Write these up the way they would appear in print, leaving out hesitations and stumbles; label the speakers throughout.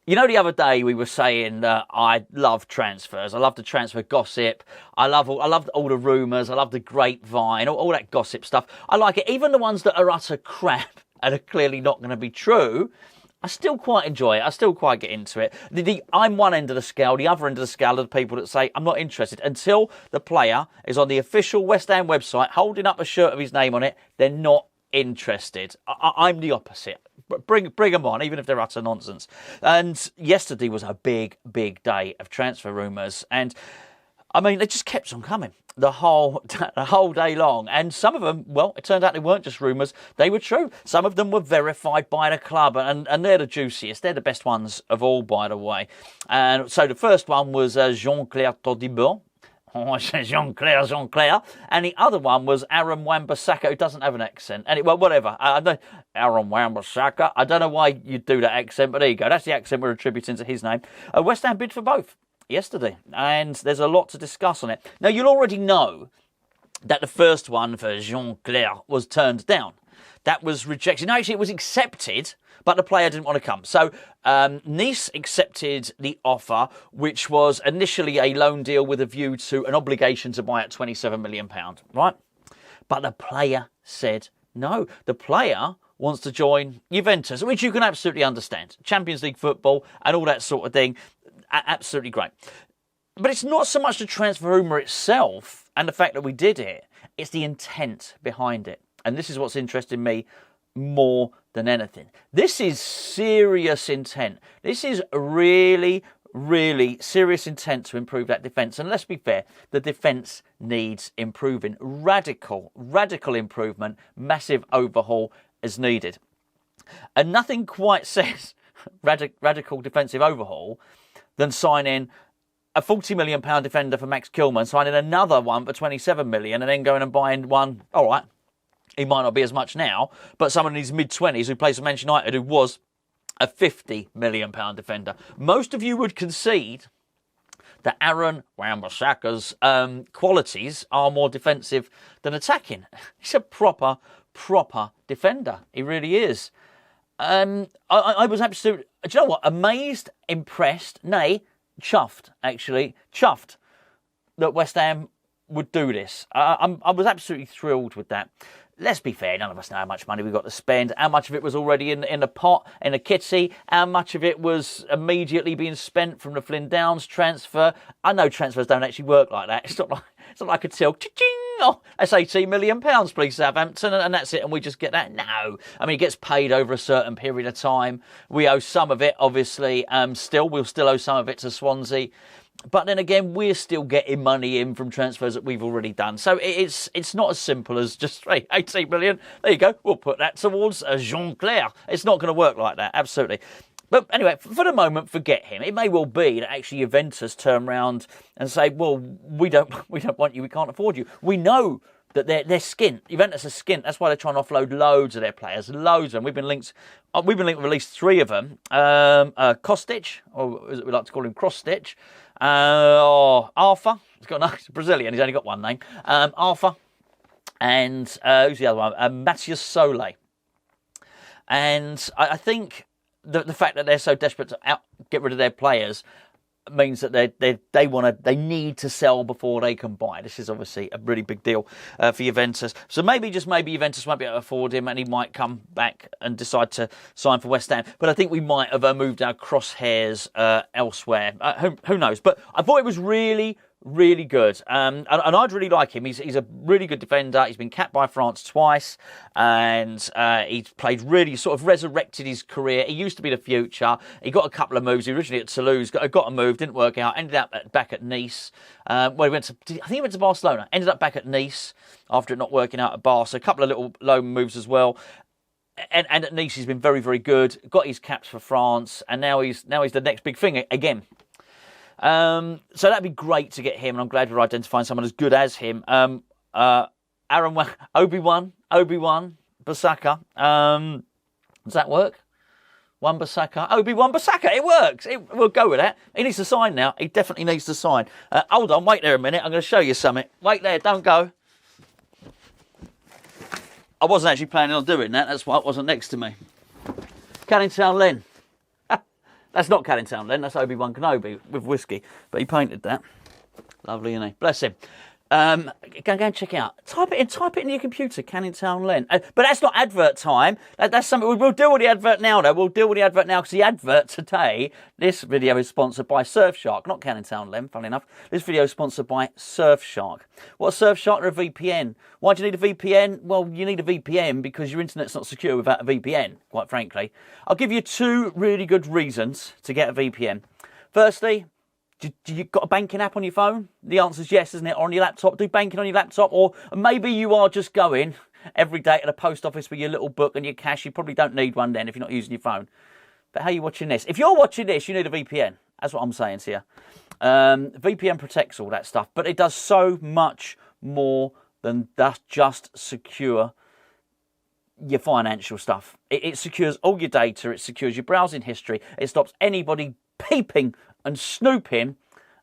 Speaker 1: You know, the other day we were saying that I love transfers. I love the transfer gossip. I love all the rumours. I love the grapevine, all that gossip stuff. I like it. Even the ones that are utter crap and are clearly not going to be true, I still quite enjoy it. I still quite get into it. I'm one end of the scale. The other end of the scale are the people that say, I'm not interested. Until the player is on the official West Ham website holding up a shirt with his name on it, they're not interested. I'm the opposite. Bring them on, even if they're utter nonsense. And yesterday was a big day of transfer rumours, and I mean, they just kept on coming the whole day long. And some of them, well, it turned out they weren't just rumours; they were true. Some of them were verified by the club, and they're the juiciest. They're the best ones of all, by the way. And so the first one was Jean-Claire Todibo. Oh, I said Jean-Claire. And the other one was Aaron Wan-Bissaka, who doesn't have an accent. Well, whatever. Aaron Wan-Bissaka. I don't know why you'd do that accent, but there you go. That's the accent we're attributing to his name. West Ham bid for both yesterday, and there's a lot to discuss on it. Now, you'll already know that the first one for Jean-Claire was turned down. That was rejected. No, actually, it was accepted, but the player didn't want to come. So Nice accepted the offer, which was initially a loan deal with a view to an obligation to buy at £27 million, right? But the player said no. The player wants to join Juventus, which you can absolutely understand. Champions League football and all that sort of thing, absolutely great. But it's not so much the transfer rumour itself and the fact that we did it, it's the intent behind it. And this is what's interesting me more than anything. This is serious intent. This is really serious intent to improve that defence. And let's be fair, the defence needs improving. Radical improvement, massive overhaul is needed. And nothing quite says radical defensive overhaul than signing a £40 million defender for Max Kilman, signing another one for £27 million, and then going and buying one, all right, he might not be as much now, but someone in his mid-20s who plays for Manchester United who was a £50 million defender. Most of you would concede that Aaron Wan-Bissaka's qualities are more defensive than attacking. He's a proper defender. He really is. I was absolutely, do you know what, amazed, impressed, nay, chuffed, actually, that West Ham would do this. I was absolutely thrilled with that. Let's be fair, none of us know how much money we've got to spend, how much of it was already in the pot, in a kitty, how much of it was immediately being spent from the Flynn Downs transfer. I know transfers don't actually work like that. It's not like a till, cha-ching, oh, that's £18 million, please, Southampton, and that's it, and we just get that. No. I mean, it gets paid over a certain period of time. We owe some of it, obviously, we'll still owe some of it to Swansea. But then again, we're still getting money in from transfers that we've already done. So it's not as simple as just 18 million. There you go. We'll put that towards Jean-Claire. It's not going to work like that. Absolutely. But anyway, for the moment, forget him. It may well be that actually Juventus turn around and say, well, we don't want you. We can't afford you. We know that they're skint. Juventus are skint. That's why they're trying to offload loads of their players. Loads of them. We've been linked with at least three of them. Kostic, or as we like to call him, Cross-Stitch. Arthur. He's Brazilian. He's only got one name. Arthur. And who's the other one? Matthias Sole. And I think the fact that they're so desperate to get rid of their players means that they need to sell before they can buy. This is obviously a really big deal for Juventus. So maybe Juventus won't be able to afford him, and he might come back and decide to sign for West Ham. But I think we might have moved our crosshairs elsewhere. Who knows? But I thought it was really good. And I'd really like him. He's a really good defender. He's been capped by France twice, and he's played really sort of resurrected his career. He used to be the future. He got a couple of moves. He originally at Toulouse, got a move, didn't work out. Ended up back at Nice. He went to Barcelona. Ended up back at Nice after it not working out at Barca. A couple of little loan moves as well. And at Nice, he's been very, very good. Got his caps for France, and now he's the next big thing again. So that'd be great to get him, and I'm glad we're identifying someone as good as him. Obi-Wan Bissaka. Does that work? Wan-Bissaka. Obi-Wan Bissaka. It works. We'll go with that. He needs to sign now. He definitely needs to sign. Hold on. Wait there a minute. I'm going to show you something. Wait there. Don't go. I wasn't actually planning on doing that. That's why it wasn't next to me. Cannington Len. That's not Canning Town Len, that's Obi-Wan Kenobi with whiskey. But he painted that. Lovely, isn't he? Bless him. Go and check it out. Type it in your computer, Canning Town Len. But that's not advert time. That's something we'll deal with the advert now, though. We'll deal with the advert now because the advert today, this video is sponsored by Surfshark, not Canning Town Len, funnily enough. This video is sponsored by Surfshark. What's Surfshark? They're a VPN. Why do you need a VPN? Well, you need a VPN because your internet's not secure without a VPN, quite frankly. I'll give you 2 really good reasons to get a VPN. Firstly, do you got a banking app on your phone? The answer is yes, isn't it? Or on your laptop? Do banking on your laptop. Or maybe you are just going every day to the post office with your little book and your cash. You probably don't need one then if you're not using your phone. But how are you watching this? If you're watching this, you need a VPN. That's what I'm saying to you. VPN protects all that stuff. But it does so much more than just secure your financial stuff. It secures all your data. It secures your browsing history. It stops anybody peeping and snooping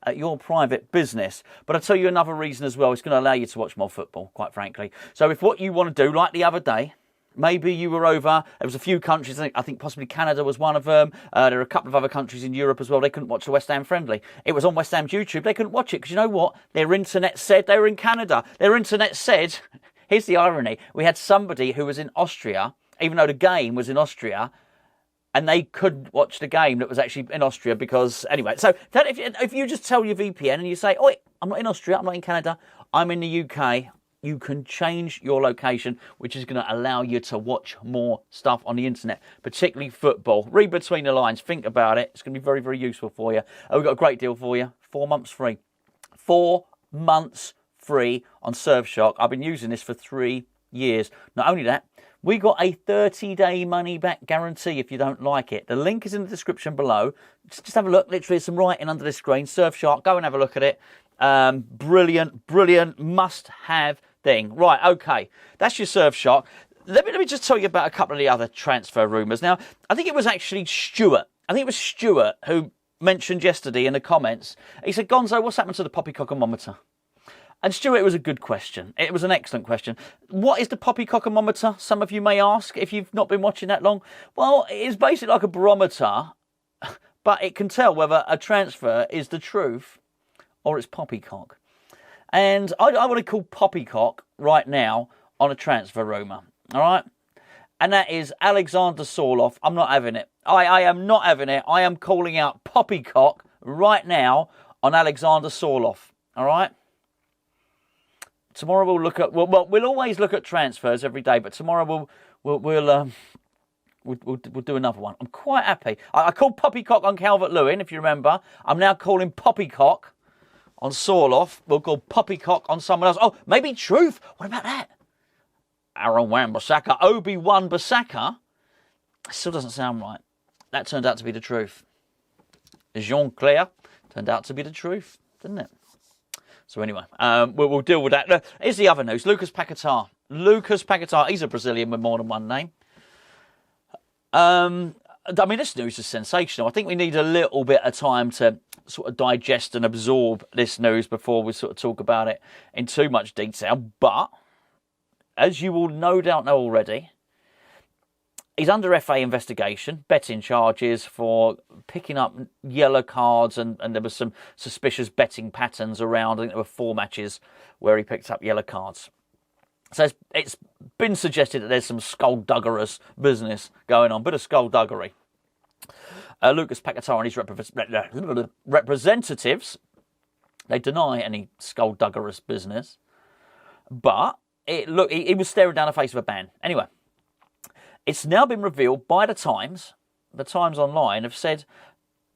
Speaker 1: at your private business. But I'll tell you another reason as well. It's going to allow you to watch more football, quite frankly. So if what you want to do, like the other day, maybe you were over, there was a few countries, I think possibly Canada was one of them. There are a couple of other countries in Europe as well. They couldn't watch the West Ham friendly. It was on West Ham's YouTube. They couldn't watch it because you know what? Their internet said they were in Canada. Their internet said, here's the irony. We had somebody who was in Austria, even though the game was in Austria, and they couldn't watch the game that was actually in Austria because, anyway. So if you just tell your VPN and you say, oh, I'm not in Austria, I'm not in Canada, I'm in the UK, you can change your location, which is going to allow you to watch more stuff on the internet, particularly football. Read between the lines, think about it. It's going to be very, very useful for you. We've got a great deal for you, 4 months free. 4 months free on Surfshark. I've been using this for 3 years. Not only that, we got a 30-day money-back guarantee if you don't like it. The link is in the description below. Just have a look. Literally, there's some writing under the screen. Surfshark, go and have a look at it. Brilliant, must-have thing. Right, okay. That's your Surfshark. Let me just tell you about a couple of the other transfer rumours. Now, I think it was actually Stuart. I think it was Stuart who mentioned yesterday in the comments. He said, Gonzo, what's happened to the poppycockomometer? And Stuart, it was a good question. It was an excellent question. What is the poppycockomometer? Some of you may ask if you've not been watching that long. Well, it's basically like a barometer, but it can tell whether a transfer is the truth or it's poppycock. And I want to call poppycock right now on a transfer rumour, all right? And that is Alexander Sorloth. I'm not having it. I am not having it. I am calling out poppycock right now on Alexander Sorloth, all right? Tomorrow we'll look at, we'll always look at transfers every day, but tomorrow we'll do another one. I'm quite happy. I called poppycock on Calvert-Lewin, if you remember. I'm now calling poppycock on Sorloth. We'll call poppycock on someone else. Oh, maybe truth. What about that? Aaron Wan-Bissaka, Obi-Wan Bissaka. Still doesn't sound right. That turned out to be the truth. Jean-Claire turned out to be the truth, didn't it? So anyway, we'll deal with that. Here's the other news. Lucas Paquetá. Lucas Paquetá, he's a Brazilian with more than one name. I mean, this news is sensational. I think we need a little bit of time to sort of digest and absorb this news before we sort of talk about it in too much detail. But, as you will no doubt know already, he's under FA investigation, betting charges for picking up yellow cards, and there was some suspicious betting patterns around. I think there were 4 matches where he picked up yellow cards. So it's been suggested that there's some skullduggerous business going on, bit of skullduggery. Lucas Paquetá and his representatives, they deny any skullduggerous business, but he was staring down the face of a ban. Anyway, it's now been revealed by the Times Online have said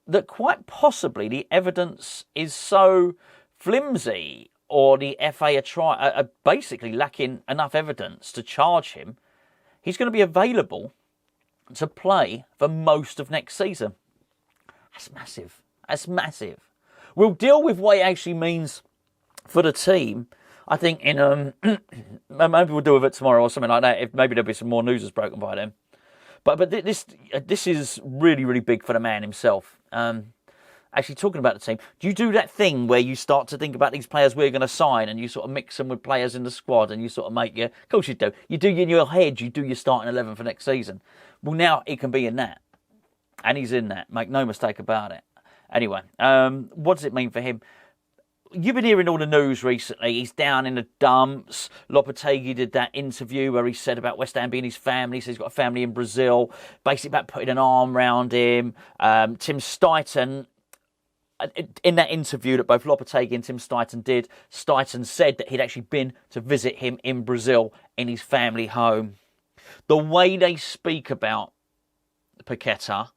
Speaker 1: that quite possibly the evidence is so flimsy, or the FA are basically lacking enough evidence to charge him. He's going to be available to play for most of next season. That's massive. That's massive. We'll deal with what it actually means for the team, I think, in maybe we'll deal with it tomorrow or something like that. If maybe there'll be some more news that's broken by then. But this is really, really big for the man himself. Actually, talking about the team, do you do that thing where you start to think about these players we're going to sign, and you sort of mix them with players in the squad, and you sort of make your... Of course you do. You do in your head, you do your starting 11 for next season. Well, now it can be in that. And he's in that. Make no mistake about it. Anyway, what does it mean for him? You've been hearing all the news recently. He's down in the dumps. Lopetegui did that interview where he said about West Ham being his family. He says he's got a family in Brazil. Basically about putting an arm around him. Tim Steidten, in that interview that both Lopetegui and Tim Steidten did, Steidten said that he'd actually been to visit him in Brazil in his family home. The way they speak about Paqueta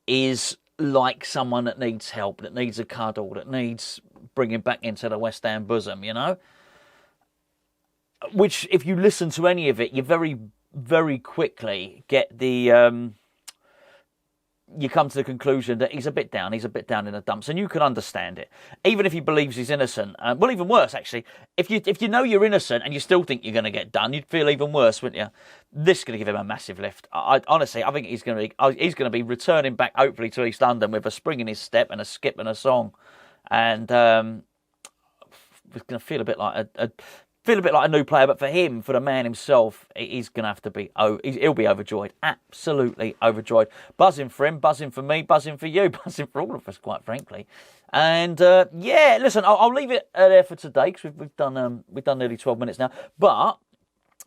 Speaker 1: is like someone that needs help, that needs a cuddle, that needs bringing back into the West Ham bosom, you know? Which, if you listen to any of it, you very, very quickly get the... you come to the conclusion that he's a bit down in the dumps, and you can understand it. Even if he believes he's innocent. Well, even worse, actually. If you know you're innocent and you still think you're going to get done, you'd feel even worse, wouldn't you? This is going to give him a massive lift. Honestly, I think he's going to be returning back, hopefully, to East London with a spring in his step and a skip and a song. And it's going to feel a bit like a new player, but for him, for the man himself, he's going to have to be, he'll be overjoyed, absolutely overjoyed. Buzzing for him, buzzing for me, buzzing for you, buzzing for all of us, quite frankly. And yeah, listen, I'll leave it there for today because we've done nearly 12 minutes now. But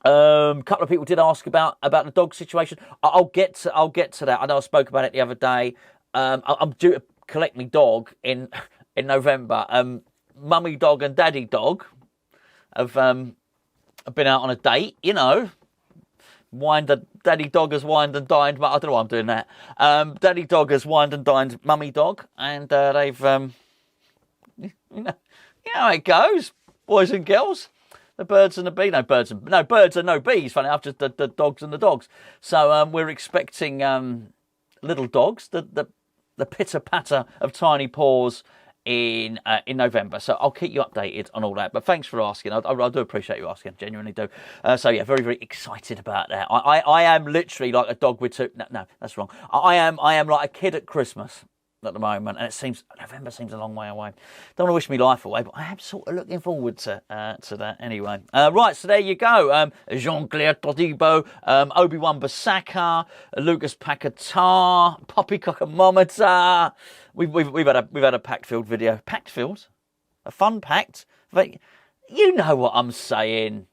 Speaker 1: a couple of people did ask about the dog situation. I'll get to that. I know I spoke about it the other day. I'm due to collect my dog in November. Mummy dog and daddy dog have been out on a date, you know. Daddy dog has wined and dined. I don't know why I'm doing that. Daddy dog has wined and dined mummy dog, and they've, you know how it goes, boys and girls. The birds and the bees. No birds and no bees. Funny enough, just the dogs and the dogs. So we're expecting little dogs. The pitter patter of tiny paws in November, so I'll keep you updated on all that. But thanks for asking. I do appreciate you asking, genuinely do. So yeah, very, very excited about that. I am literally like a dog with two. No, that's wrong. I am like a kid at Christmas at the moment, and November seems a long way away. Don't want to wish me life away, but I am sort of looking forward to that anyway. Right, so there you go. Jean-Claire Todibo, Obi-Wan Bissaka, Lucas Paquetá, Poppycock and Momota. We've had a packed field video. Packed field? A fun packed? But you know what I'm saying.